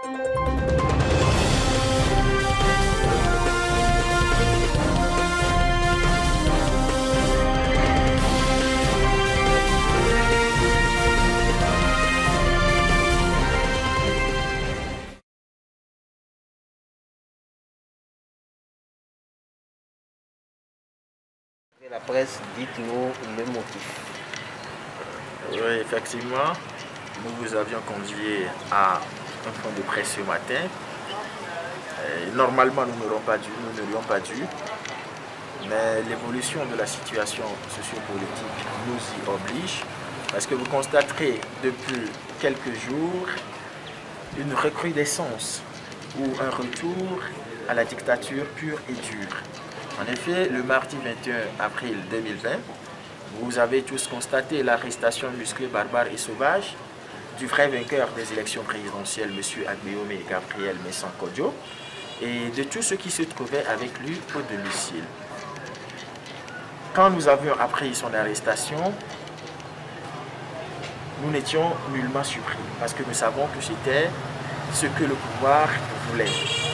La presse, dites-nous le motif. Oui, effectivement, nous vous avions convié à un point de presse ce matin. Normalement, nous n'aurions pas dû, mais l'évolution de la situation sociopolitique nous y oblige, parce que vous constaterez depuis quelques jours une recrudescence ou un retour à la dictature pure et dure. En effet, le mardi 21 avril 2020, vous avez tous constaté l'arrestation musclée, barbare et sauvage du vrai vainqueur des élections présidentielles, M. Agbéomé Gabriel Messan-Kodjo, et de tout ce qui se trouvait avec lui au domicile. Quand nous avions appris son arrestation, nous n'étions nullement surpris, parce que nous savons que c'était ce que le pouvoir voulait.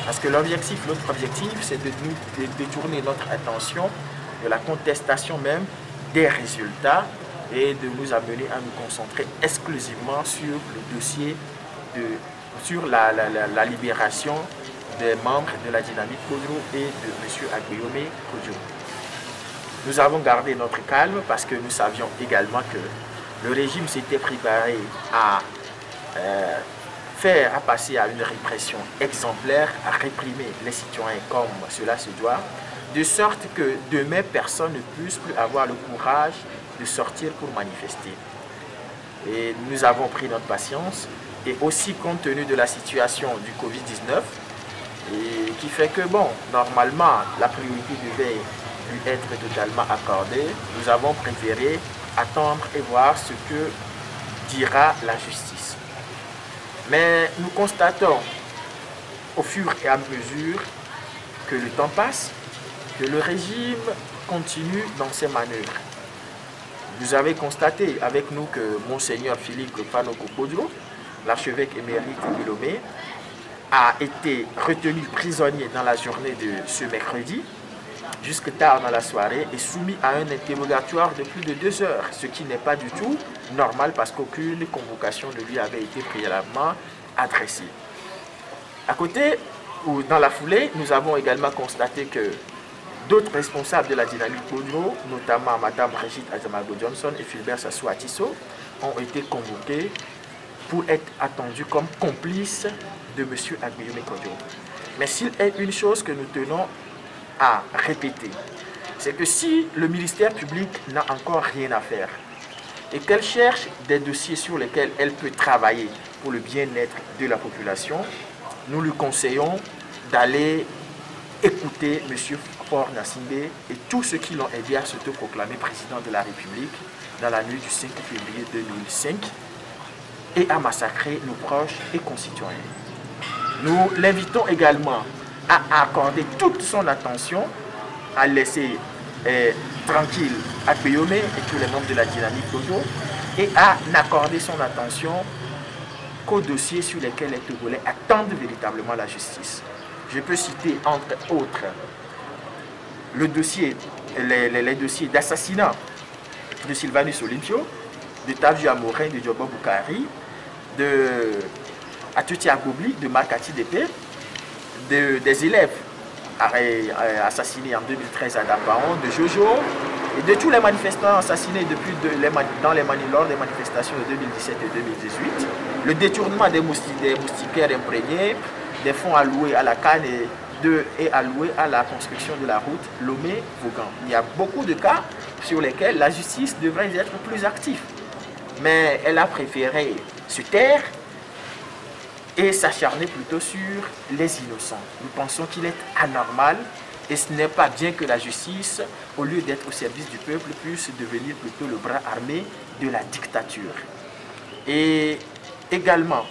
Parce que notre objectif, c'est de nous détourner notre attention de la contestation même des résultats et de nous amener à nous concentrer exclusivement sur le dossier, sur la libération des membres de la dynamique Kodjo et de M. Agbéomé Kodjo. Nous avons gardé notre calme parce que nous savions également que le régime s'était préparé à faire passer à une répression exemplaire, à réprimer les citoyens comme cela se doit, de sorte que demain personne ne puisse plus avoir le courage de sortir pour manifester. Et nous avons pris notre patience, et aussi compte tenu de la situation du Covid-19, et qui fait que, bon, normalement, la priorité devait lui être totalement accordée, nous avons préféré attendre et voir ce que dira la justice. Mais nous constatons au fur et à mesure que le temps passe, que le régime continue dans ses manœuvres. Vous avez constaté avec nous que Monseigneur Philippe Fanoko Kodjo, l'archevêque émérite de Lomé, a été retenu prisonnier dans la journée de ce mercredi, jusque tard dans la soirée, et soumis à un interrogatoire de plus de 2 heures, ce qui n'est pas du tout normal parce qu'aucune convocation ne lui avait été préalablement adressée. À côté, ou dans la foulée, nous avons également constaté que d'autres responsables de la dynamique Kodjo, notamment Mme Brigitte Azamago Johnson et Philbert Sassou Atisso, ont été convoqués pour être attendus comme complices de M. Agbéomé Kodjo. Mais s'il est une chose que nous tenons à répéter, c'est que si le ministère public n'a encore rien à faire et qu'elle cherche des dossiers sur lesquels elle peut travailler pour le bien-être de la population, nous lui conseillons d'aller écouter M. Faure Gnassingbé et tous ceux qui l'ont aidé à s'autoproclamer président de la République dans la nuit du 5 février 2005 et à massacrer nos proches et concitoyens. Nous l'invitons également à accorder toute son attention, à laisser tranquille Agbéomé et tous les membres de la dynamique Kodjo et à n'accorder son attention qu'aux dossiers sur lesquels les Togolais attendent véritablement la justice. Je peux citer entre autres le dossier, les dossiers d'assassinat de Sylvanus Olympio, de Tavu Amorin, de Diobo Boukari, de Atuti Agobli, de Markati Depé, des élèves assassinés en 2013 à Dapaon, de Jojo, et de tous les manifestants assassinés depuis lors des manifestations de 2017 et 2018, le détournement des moustiquaires imprégnés, des fonds alloués à la canne et alloués à la construction de la route Lomé-Vaugan. Il y a beaucoup de cas sur lesquels la justice devrait être plus active. Mais elle a préféré se taire et s'acharner plutôt sur les innocents. Nous pensons qu'il est anormal et ce n'est pas bien que la justice, au lieu d'être au service du peuple, puisse devenir plutôt le bras armé de la dictature. Et également,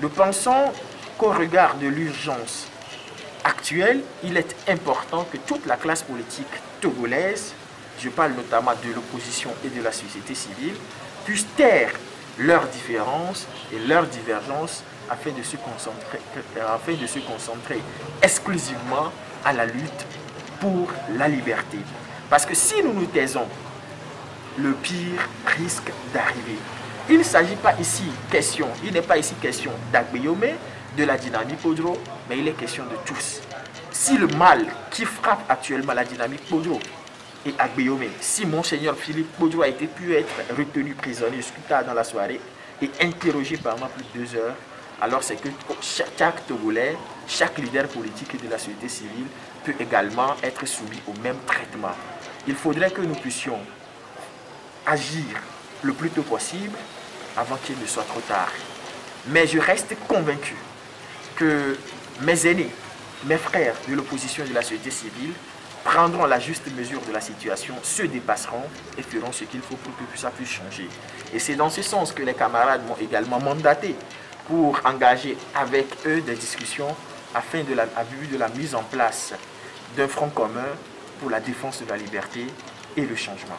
nous pensons qu'au regard de l'urgence actuelle, il est important que toute la classe politique togolaise, je parle notamment de l'opposition et de la société civile, puisse taire leurs différences et leurs divergences afin de se concentrer exclusivement à la lutte pour la liberté. Parce que si nous nous taisons, le pire risque d'arriver. Il ne s'agit pas ici question, il n'est pas ici question d'Agbeyome, de la dynamique Podro, mais il est question de tous. Si le mal qui frappe actuellement la dynamique Podro et Agbeyome, si Monseigneur Philippe Podro a pu être retenu prisonnier jusqu'à tard dans la soirée et interrogé pendant plus de 2 heures, alors c'est que chaque Togolais, chaque leader politique de la société civile peut également être soumis au même traitement. Il faudrait que nous puissions agir le plus tôt possible avant qu'il ne soit trop tard. Mais je reste convaincu que mes aînés, mes frères de l'opposition et de la société civile prendront la juste mesure de la situation, se dépasseront et feront ce qu'il faut pour que ça puisse changer. Et c'est dans ce sens que les camarades m'ont également mandaté pour engager avec eux des discussions afin à vue de la mise en place d'un front commun pour la défense de la liberté et le changement.